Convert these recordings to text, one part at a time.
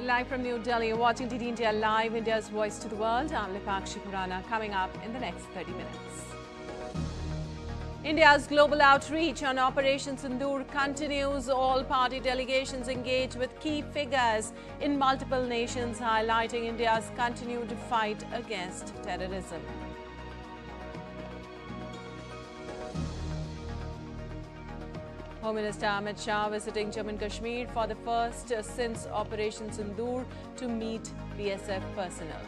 Live from New Delhi, you're watching DD India Live, India's voice to the world. I'm Pakshi Kurian, coming up in the next 30 minutes. India's global outreach on Operation Sindoor continues. All party delegations engage with key figures in multiple nations, highlighting India's continued fight against terrorism. Home Minister Amit Shah visiting Jammu Kashmir for the first since Operation Sindoor to meet BSF personnel.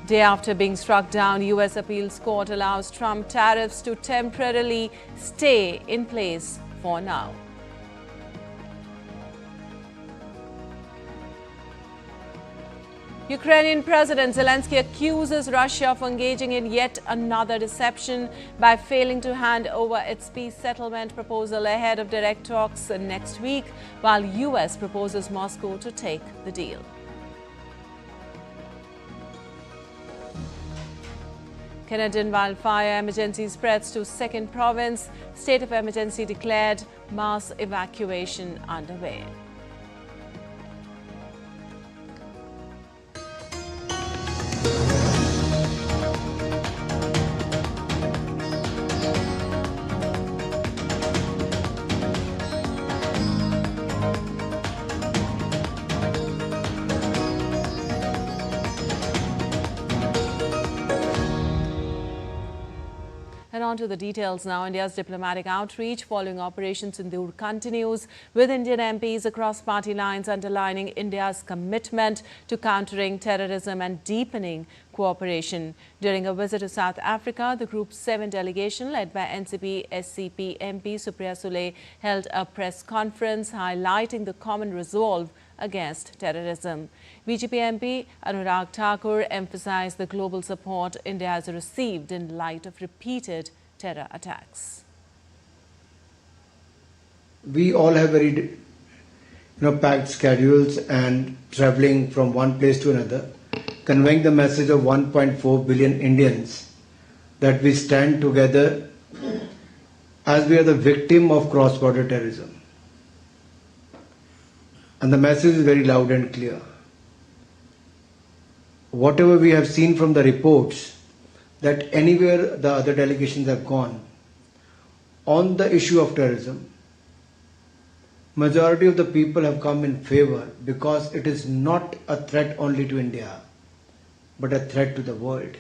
Day after being struck down, U.S. appeals court allows Trump tariffs to temporarily stay in place for now. Ukrainian President Zelensky accuses Russia of engaging in yet another deception by failing to hand over its peace settlement proposal ahead of direct talks next week, while U.S. proposes Moscow to take the deal. Canadian wildfire emergency spreads to second province. State of emergency declared. Mass evacuation underway. And on to the details now. India's diplomatic outreach following Operation Sindoor continues, with Indian MPs across party lines underlining India's commitment to countering terrorism and deepening cooperation. During a visit to South Africa, the Group 7 delegation led by NCP-SCP MP Supriya Sule held a press conference highlighting the common resolve against terrorism. BJP MP Anurag Thakur emphasized the global support India has received in light of repeated terror attacks. We all have very packed schedules and traveling from one place to another, conveying the message of 1.4 billion Indians that we stand together as we are the victim of cross-border terrorism. And the message is very loud and clear. Whatever we have seen from the reports, that anywhere the other delegations have gone, on the issue of terrorism, majority of the people have come in favor because it is not a threat only to India, but a threat to the world.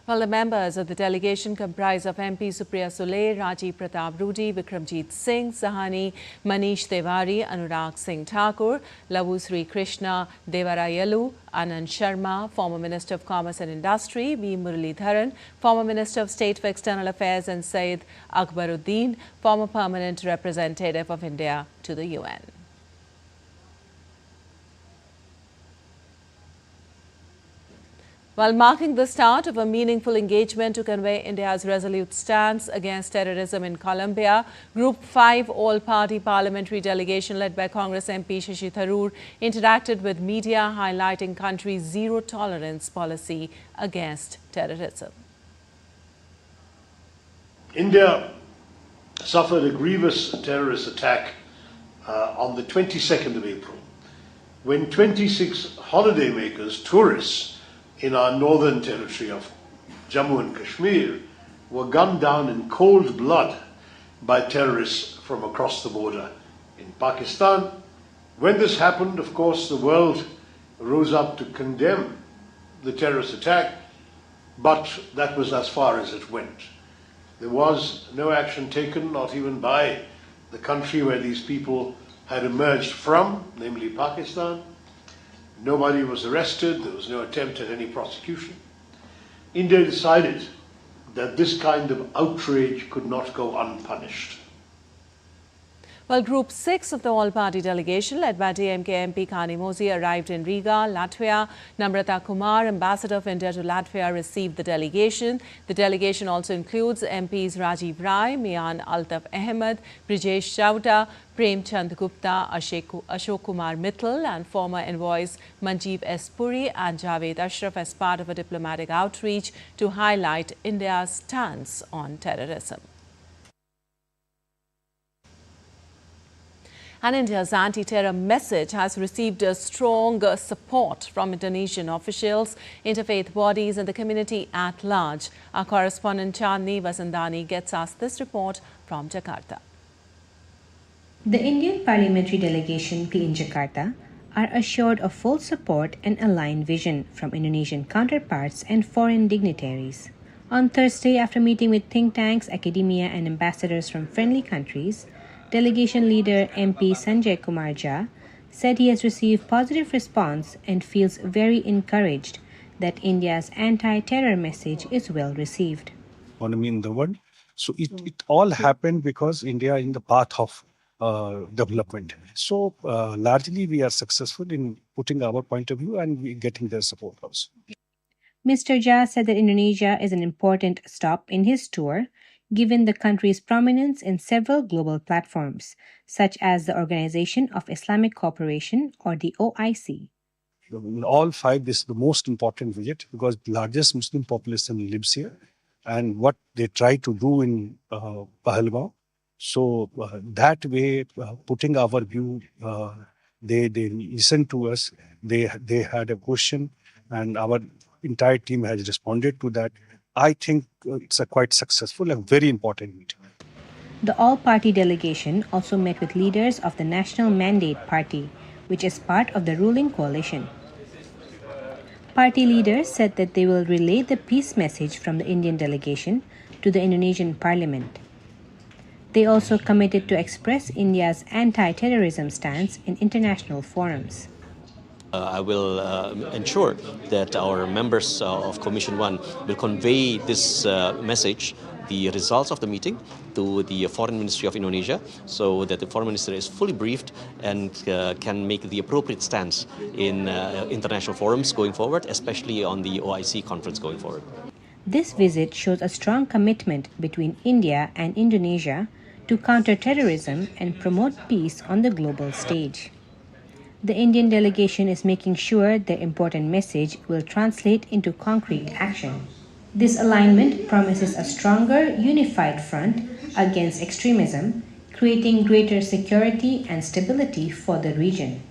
Well, the members of the delegation comprise of MP Supriya Sule, Rajiv Pratap Rudy, Vikramjit Singh Sahani, Manish Tiwari, Anurag Singh Thakur, Lavu Sri Krishna Devarayalu, Anand Sharma, former Minister of Commerce and Industry, V. Muralidharan, former Minister of State for External Affairs, and Syed Akbaruddin, former permanent representative of India to the UN. While marking the start of a meaningful engagement to convey India's resolute stance against terrorism in Colombia, Group 5 all-party parliamentary delegation led by Congress MP Shashi Tharoor interacted with media, highlighting country's zero-tolerance policy against terrorism. India suffered a grievous terrorist attack on the 22nd of April, when 26 holidaymakers, tourists, in our northern territory of Jammu and Kashmir were gunned down in cold blood by terrorists from across the border in Pakistan. When this happened, of course, the world rose up to condemn the terrorist attack, but that was as far as it went. There was no action taken, not even by the country where these people had emerged from, namely Pakistan. Nobody was arrested, there was no attempt at any prosecution. India decided that this kind of outrage could not go unpunished. Well, Group 6 of the all-party delegation, led by DMK MP Kani Mozi, arrived in Riga, Latvia. Namrata Kumar, Ambassador of India to Latvia, received the delegation. The delegation also includes MPs Rajiv Rai, Mian Altaf Ahmed, Brijesh Chauta, Prem Chand Gupta, Ashok Kumar Mittal, and former envoys Manjeev S. Puri and Javed Ashraf as part of a diplomatic outreach to highlight India's stance on terrorism. And India's anti-terror message has received a strong support from Indonesian officials, interfaith bodies and the community at large. Our correspondent Chandni Vasandani gets us this report from Jakarta. The Indian parliamentary delegation in Jakarta are assured of full support and aligned vision from Indonesian counterparts and foreign dignitaries. On Thursday, after meeting with think tanks, academia and ambassadors from friendly countries, delegation leader MP Sanjay Kumar Jha said he has received positive response and feels very encouraged that India's anti-terror message is well received. Economy in the world. So it all happened because India is in the path of development. So largely we are successful in putting our point of view and we getting their support also. Mr. Jha said that Indonesia is an important stop in his tour, given the country's prominence in several global platforms, such as the Organization of Islamic Cooperation or the OIC. In all five, this is the most important visit because the largest Muslim population lives here and what they try to do in Pahalgaon. So that way, putting our view, they listened to us, they had a question and our entire team has responded to that. I think it's a quite successful and very important meeting. The all-party delegation also met with leaders of the National Mandate Party, which is part of the ruling coalition. Party leaders said that they will relay the peace message from the Indian delegation to the Indonesian parliament. They also committed to express India's anti-terrorism stance in international forums. I will ensure that our members of Commission 1 will convey this message, the results of the meeting, to the Foreign Ministry of Indonesia so that the Foreign Minister is fully briefed and can make the appropriate stance in international forums going forward, especially on the OIC conference going forward. This visit shows a strong commitment between India and Indonesia to counter terrorism and promote peace on the global stage. The Indian delegation is making sure their important message will translate into concrete action. This alignment promises a stronger, unified front against extremism, creating greater security and stability for the region.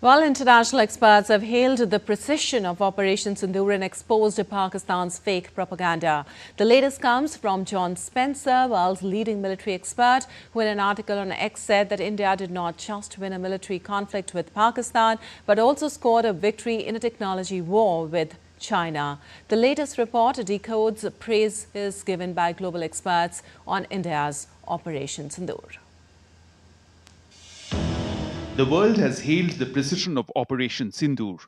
While international experts have hailed the precision of Operation Sindoor and exposed Pakistan's fake propaganda. The latest comes from John Spencer, world's leading military expert, who in an article on X said that India did not just win a military conflict with Pakistan, but also scored a victory in a technology war with China. The latest report decodes praises given by global experts on India's Operation Sindoor. The world has hailed the precision of Operation Sindoor.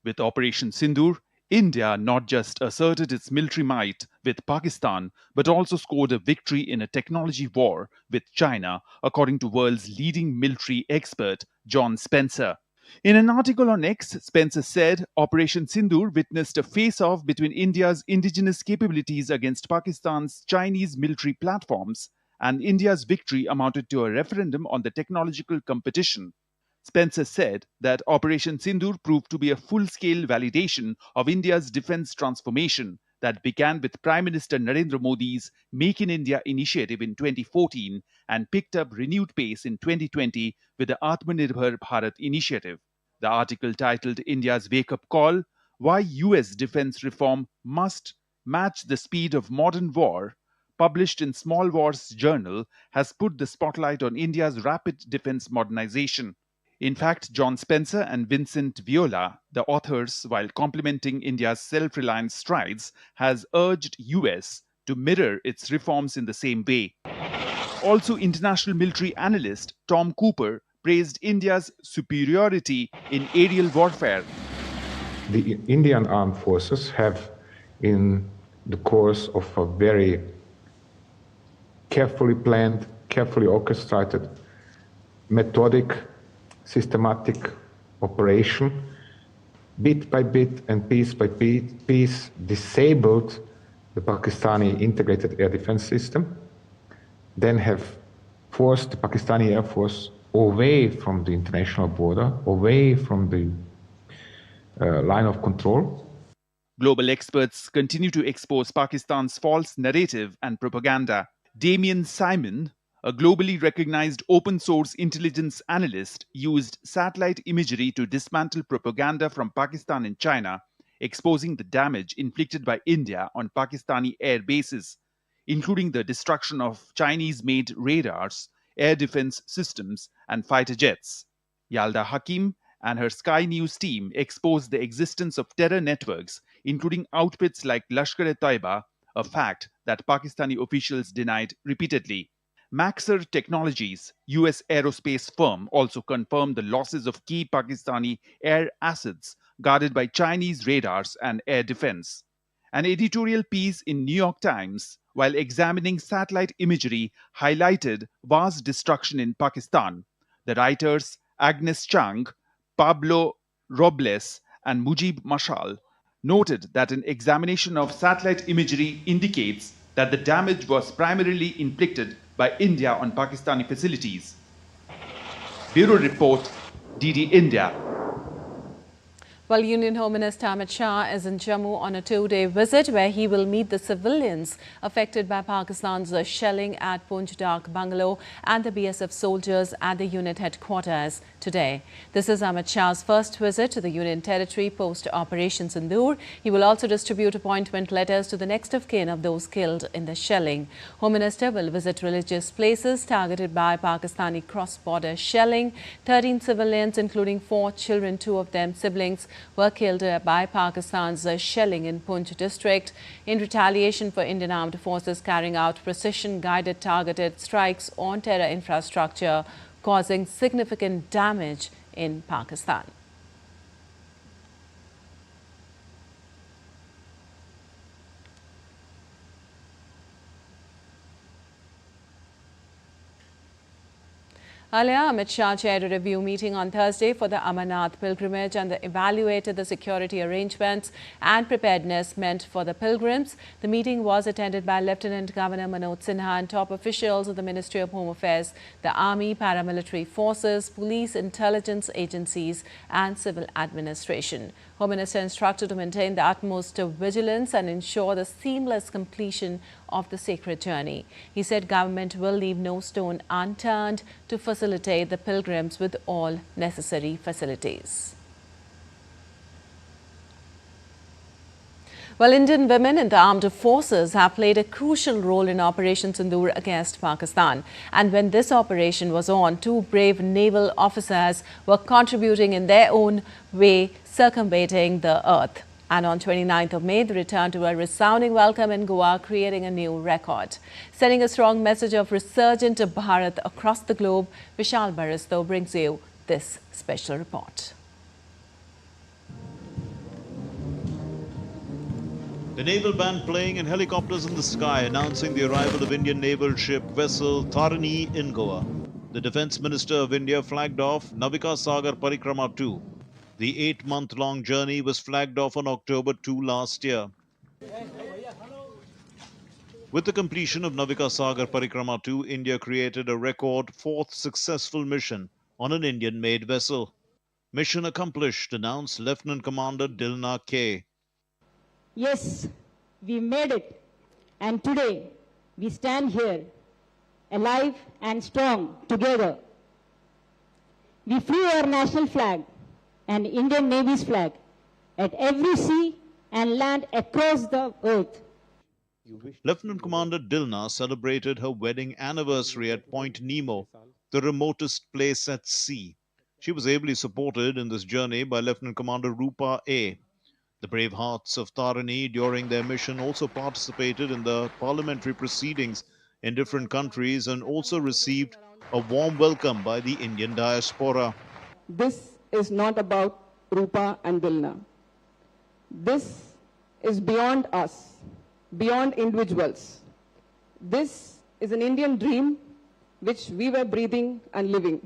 With Operation Sindoor, India not just asserted its military might with Pakistan, but also scored a victory in a technology war with China, according to world's leading military expert, John Spencer. In an article on X, Spencer said Operation Sindoor witnessed a face-off between India's indigenous capabilities against Pakistan's Chinese military platforms, and India's victory amounted to a referendum on the technological competition. Spencer said that Operation Sindoor proved to be a full-scale validation of India's defense transformation that began with Prime Minister Narendra Modi's Make in India initiative in 2014 and picked up renewed pace in 2020 with the Atmanirbhar Bharat initiative. The article titled India's Wake-up Call, Why US Defense Reform Must Match the Speed of Modern War, published in Small Wars Journal, has put the spotlight on India's rapid defense modernization. In fact, John Spencer and Vincent Viola, the authors, while complimenting India's self-reliant strides, has urged US to mirror its reforms in the same way. Also, international military analyst Tom Cooper praised India's superiority in aerial warfare. The Indian armed forces have, in the course of a very carefully planned, carefully orchestrated, methodic, systematic operation, bit by bit and piece by piece, disabled the Pakistani integrated air defense system, then have forced the Pakistani Air Force away from the international border, away from the line of control. Global experts continue to expose Pakistan's false narrative and propaganda. Damien Simon, a globally recognized open-source intelligence analyst, used satellite imagery to dismantle propaganda from Pakistan and China, exposing the damage inflicted by India on Pakistani air bases, including the destruction of Chinese-made radars, air defense systems, and fighter jets. Yalda Hakim and her Sky News team exposed the existence of terror networks, including outfits like Lashkar-e-Taiba, a fact that Pakistani officials denied repeatedly. Maxar Technologies, US aerospace firm, also confirmed the losses of key Pakistani air assets guarded by Chinese radars and air defense. An editorial piece in New York Times, while examining satellite imagery, highlighted vast destruction in Pakistan. The writers Agnes Chang, Pablo Robles, and Mujib Mashal noted that an examination of satellite imagery indicates that the damage was primarily inflicted by India on Pakistani facilities. Bureau Report, DD India. Well, Union Home Minister Amit Shah is in Jammu on a two-day visit where he will meet the civilians affected by Pakistan's shelling at Poonch Dak Bungalow and the BSF soldiers at the unit headquarters today. This is Amit Shah's first visit to the Union territory post-Operation Sindoor. He will also distribute appointment letters to the next of kin of those killed in the shelling. Home Minister will visit religious places targeted by Pakistani cross-border shelling. 13 civilians, including 4 children, 2 of them siblings, were killed by Pakistan's shelling in Poonch district in retaliation for Indian armed forces carrying out precision-guided targeted strikes on terror infrastructure, causing significant damage in Pakistan. Earlier, Amit Shah chaired a review meeting on Thursday for the Amarnath pilgrimage and evaluated the security arrangements and preparedness meant for the pilgrims. The meeting was attended by Lieutenant Governor Manoj Sinha and top officials of the Ministry of Home Affairs, the Army, paramilitary forces, police, intelligence agencies and civil administration. Home Minister instructed to maintain the utmost vigilance and ensure the seamless completion of the sacred journey. He said government will leave no stone unturned to facilitate the pilgrims with all necessary facilities. Well, Indian women in the armed forces have played a crucial role in Operation Sindoor against Pakistan. And when this operation was on, 2 brave naval officers were contributing in their own way, circumventing the earth. And on 29th of May, they returned to a resounding welcome in Goa, creating a new record. Sending a strong message of resurgent Bharat across the globe, Vishal Baristo brings you this special report. The naval band playing in helicopters in the sky, announcing the arrival of Indian naval ship vessel Tarini in Goa. The Defence Minister of India flagged off Navika Sagar Parikrama 2. The 8-month-long journey was flagged off on October 2 last year. With the completion of Navika Sagar Parikrama 2, India created a record 4th successful mission on an Indian-made vessel. Mission accomplished, announced Lieutenant Commander Dilna K. Yes, we made it, and today we stand here, alive and strong together. We flew our national flag and Indian Navy's flag at every sea and land across the earth. Lieutenant Commander Dilna celebrated her wedding anniversary at Point Nemo, the remotest place at sea. She was ably supported in this journey by Lieutenant Commander Rupa A. The brave hearts of Tarini during their mission also participated in the parliamentary proceedings in different countries and also received a warm welcome by the Indian diaspora. This is not about Rupa and Dilna. This is beyond us, beyond individuals. This is an Indian dream which we were breathing and living.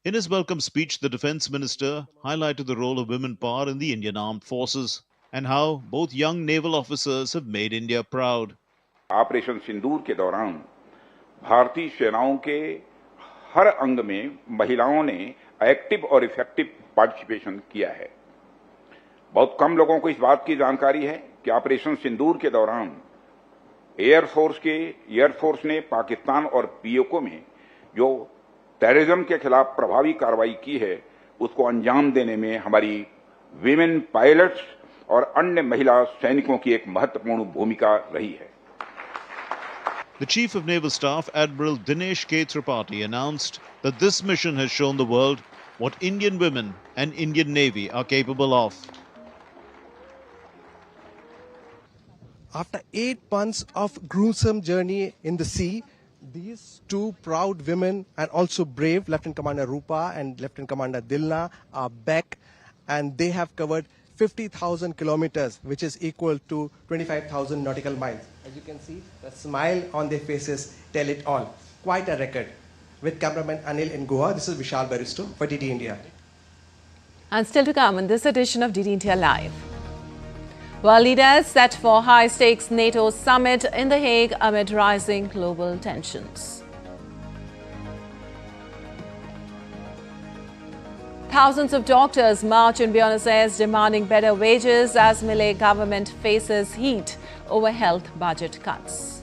In his welcome speech, the Defence Minister highlighted the role of women power in the Indian Armed Forces and how both young naval officers have made India proud. Operation Sindoor के दौरान भारतीय सेनाओं के हर अंग में महिलाओं ने active और इफेक्टिव पार्टिसिपेशन किया है। बहुत कम लोगों को इस बात की जानकारी है कि ऑपरेशन सिंदूर के दौरान एयरफोर्स ने पाकिस्तान और पीओके में जो टेररिज्म के खिलाफ प्रभावी कार्रवाई की है, उसको अंजाम देने में हमारी विमेन पायलट्स और अन्य महिला सैनिकों की एक महत्वपूर्ण भूमिका रही है। The Chief of Naval Staff, Admiral Dinesh K. Tripathi, announced that this mission has shown the world what Indian women and Indian Navy are capable of. After 8 months of gruesome journey in the sea, these two proud women and also brave Lieutenant Commander Rupa and Lieutenant Commander Dilna are back, and they have covered 50,000 kilometers, which is equal to 25,000 nautical miles. As you can see, the smile on their faces tell it all. Quite a record. With cameraman Anil in Goa, this is Vishal Baristo for DD India. And still to come in this edition of DD India Live. World leaders set for high-stakes NATO summit in The Hague amid rising global tensions. Thousands of doctors march in Buenos Aires demanding better wages as Milei government faces heat over health budget cuts.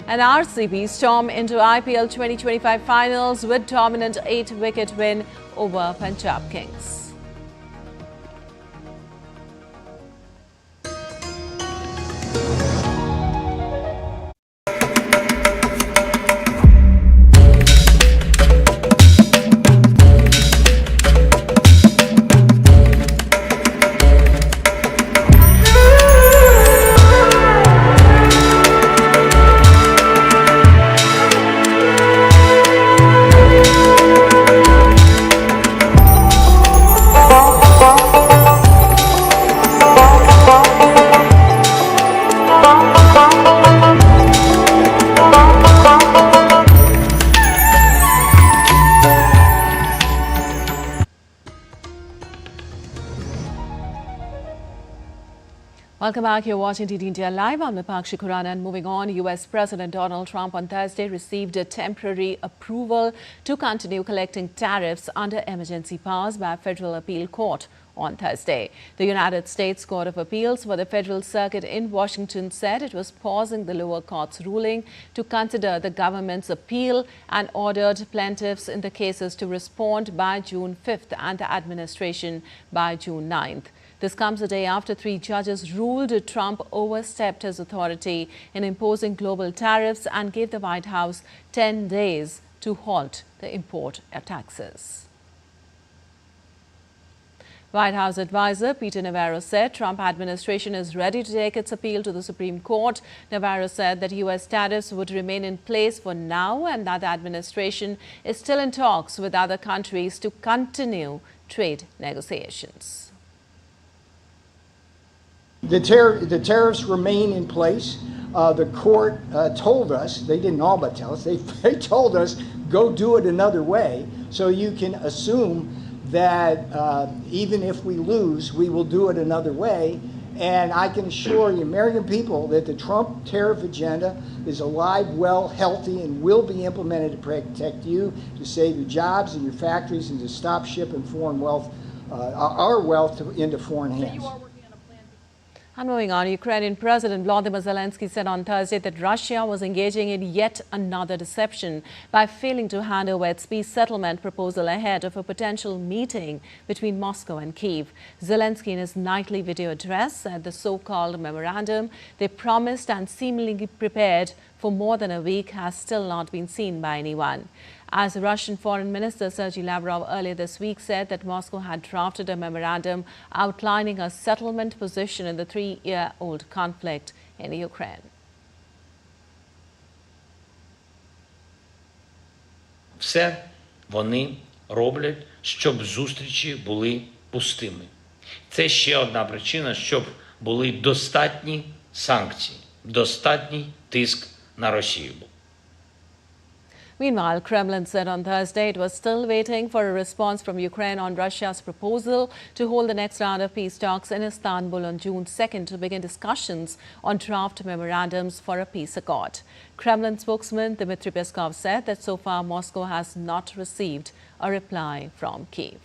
And RCB storm into IPL 2025 finals with dominant 8-wicket win over Punjab Kings. Welcome back. You're watching DD India Live. I'm Pakshi Kurian, and moving on, US President Donald Trump on Thursday received a temporary approval to continue collecting tariffs under emergency powers by a federal appeal court on Thursday. The United States Court of Appeals for the Federal Circuit in Washington said it was pausing the lower court's ruling to consider the government's appeal and ordered plaintiffs in the cases to respond by June 5th and the administration by June 9th. This comes a day after 3 judges ruled Trump overstepped his authority in imposing global tariffs and gave the White House 10 days to halt the import taxes. White House advisor Peter Navaro said Trump administration is ready to take its appeal to the Supreme Court. Navaro said that U.S. tariffs would remain in place for now and that the administration is still in talks with other countries to continue trade negotiations. The tariffs remain in place. The court told us, they didn't all but tell us, they told us, go do it another way. So you can assume that even if we lose, we will do it another way. And I can assure the American people that the Trump tariff agenda is alive, well, healthy, and will be implemented to protect you, to save your jobs and your factories, and to stop shipping foreign wealth, our wealth into foreign hands. And moving on, Ukrainian President Volodymyr Zelensky said on Thursday that Russia was engaging in yet another deception by failing to hand over its peace settlement proposal ahead of a potential meeting between Moscow and Kyiv. Zelensky, in his nightly video address, said the so-called memorandum they promised and seemingly prepared for more than a week has still not been seen by anyone. As Russian Foreign Minister Sergei Lavrov earlier this week said that Moscow had drafted a memorandum outlining a settlement position in the 3-year-old conflict in Ukraine. Все вони роблять, щоб зустрічі були пустими. Це ще одна причина, щоб були достатні санкцій, достатній тиск на Росію. Meanwhile, Kremlin said on Thursday it was still waiting for a response from Ukraine on Russia's proposal to hold the next round of peace talks in Istanbul on June 2nd to begin discussions on draft memorandums for a peace accord. Kremlin spokesman Dmitry Peskov said that so far Moscow has not received a reply from Kyiv.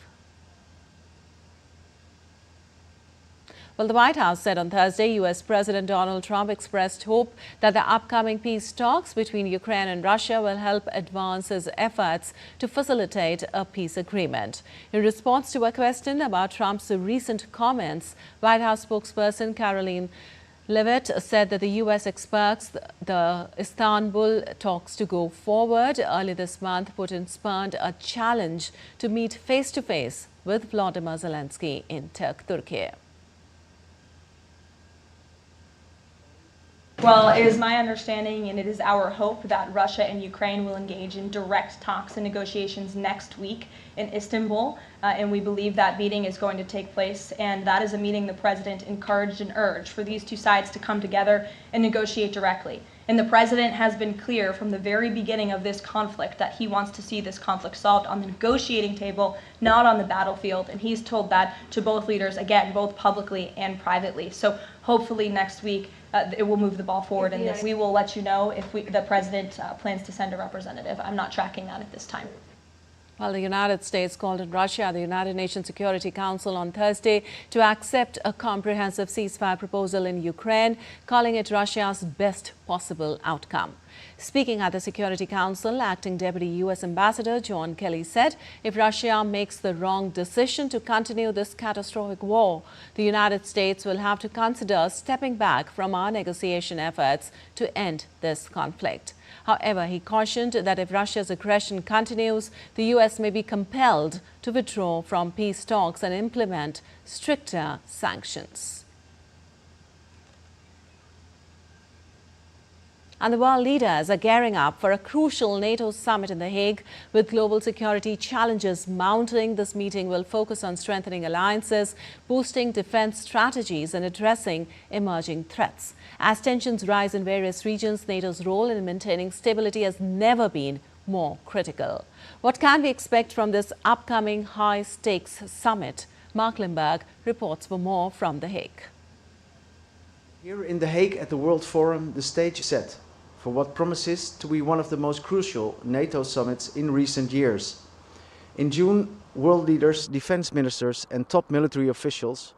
Well, the White House said on Thursday U.S. President Donald Trump expressed hope that the upcoming peace talks between Ukraine and Russia will help advance his efforts to facilitate a peace agreement. In response to a question about Trump's recent comments, White House spokesperson Caroline Levitt said that the U.S. expects the Istanbul talks to go forward. Early this month, Putin spurned a challenge to meet face-to-face with Volodymyr Zelensky in Turkey. Well, it is my understanding and it is our hope that Russia and Ukraine will engage in direct talks and negotiations next week in Istanbul, and we believe that meeting is going to take place, and that is a meeting the President encouraged and urged for these two sides to come together and negotiate directly. And the President has been clear from the very beginning of this conflict that he wants to see this conflict solved on the negotiating table, not on the battlefield, and he's told that to both leaders, again, both publicly and privately. So hopefully next week it will move the ball forward in this. We will let you know if the President plans to send a representative. I'm not tracking that at this time. Well, the United States called on Russia, the United Nations Security Council, on Thursday to accept a comprehensive ceasefire proposal in Ukraine, calling it Russia's best possible outcome. Speaking at the Security Council, acting Deputy U.S. Ambassador John Kelly said if Russia makes the wrong decision to continue this catastrophic war, the United States will have to consider stepping back from our negotiation efforts to end this conflict. However, he cautioned that if Russia's aggression continues, the U.S. may be compelled to withdraw from peace talks and implement stricter sanctions. And the world leaders are gearing up for a crucial NATO summit in The Hague with global security challenges mounting. This meeting will focus on strengthening alliances, boosting defense strategies and addressing emerging threats. As tensions rise in various regions, NATO's role in maintaining stability has never been more critical. What can we expect from this upcoming high-stakes summit? Mark Limberg reports for more from The Hague. Here in The Hague at the World Forum, the stage is set for what promises to be one of the most crucial NATO summits in recent years. In June, world leaders, defense ministers and top military officials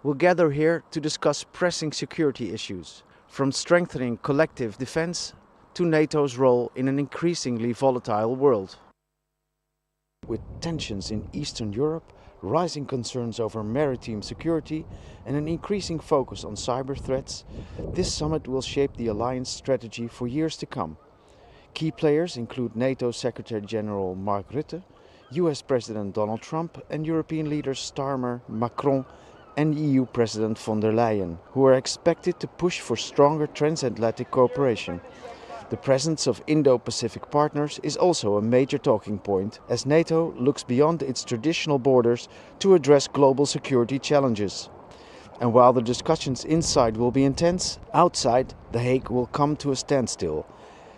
will gather here to discuss pressing security issues, from strengthening collective defense to NATO's role in an increasingly volatile world. With tensions in Eastern Europe, rising concerns over maritime security and an increasing focus on cyber threats, this summit will shape the alliance strategy for years to come. Key players include NATO Secretary General Mark Rutte, US President Donald Trump and European leaders Starmer, Macron and EU President von der Leyen, who are expected to push for stronger transatlantic cooperation. The presence of Indo-Pacific partners is also a major talking point as NATO looks beyond its traditional borders to address global security challenges. And while the discussions inside will be intense, outside The Hague will come to a standstill.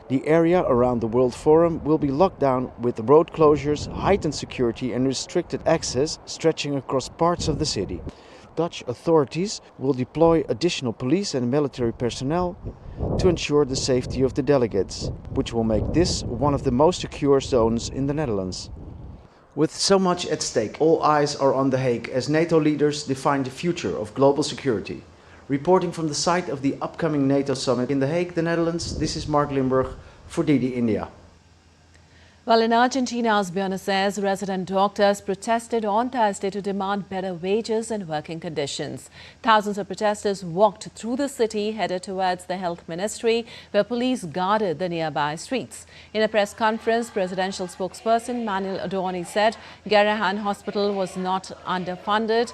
The area around the World Forum will be locked down with road closures, heightened security and restricted access stretching across parts of the city. Dutch authorities will deploy additional police and military personnel to ensure the safety of the delegates, which will make this one of the most secure zones in the Netherlands. With so much at stake, all eyes are on The Hague as NATO leaders define the future of global security. Reporting from the site of the upcoming NATO summit in The Hague, the Netherlands, this is Mark Limburg for DD India. Well, in Argentina's Buenos Aires, resident doctors protested on Thursday to demand better wages and working conditions. Thousands of protesters walked through the city, headed towards the health ministry, where police guarded the nearby streets. In a press conference, presidential spokesperson Manuel Adorni said Garrahan Hospital was not underfunded.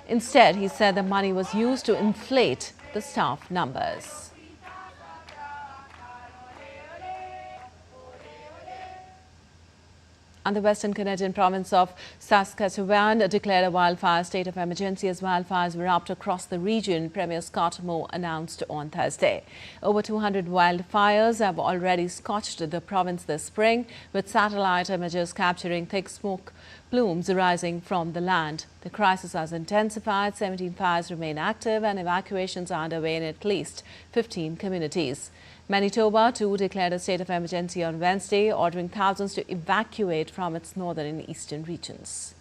Instead, he said the money was used to inflate the staff numbers. And the Western Canadian province of Saskatchewan declared a wildfire state of emergency as wildfires erupt across the region, Premier Scott Moe announced on Thursday. Over 200 wildfires have already scorched the province this spring, with satellite images capturing thick smoke plumes rising from the land. The crisis has intensified, 17 fires remain active and evacuations are underway in at least 15 communities. Manitoba, too, declared a state of emergency on Wednesday, ordering thousands to evacuate from its northern and eastern regions.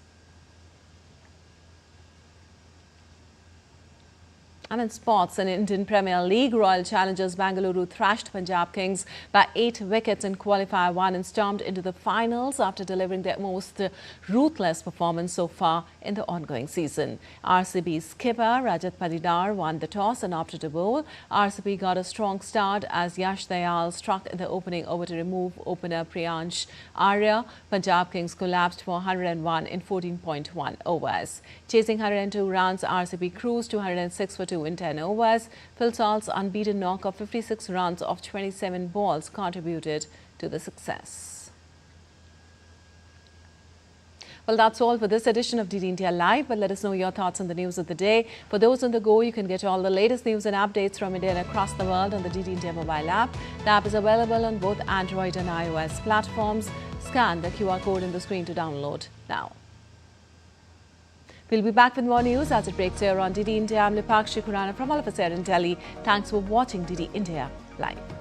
And in sports, in Indian Premier League, Royal Challengers Bengaluru thrashed Punjab Kings by 8 wickets in Qualifier 1 and stormed into the finals after delivering their most ruthless performance so far in the ongoing season. RCB skipper Rajat Patidar won the toss and opted to bowl. RCB got a strong start as Yash Dayal struck in the opening over to remove opener Priyansh Arya. Punjab Kings collapsed for 101 in 14.1 overs. Chasing 102 runs, RCB cruised to 106 for 2 in 10 overs. Phil Salt's unbeaten knock of 56 runs off 27 balls contributed to the success. Well, that's all for this edition of DD India Live, but let us know your thoughts on the news of the day. For those on the go, you can get all the latest news and updates from India and across the world on the DD India mobile app. The app is available on both Android and iOS platforms. Scan the QR code on the screen to download now. We'll be back with more news as it breaks here on DD India. I'm Pakshi Kurian from all of us here in Delhi. Thanks for watching DD India Live.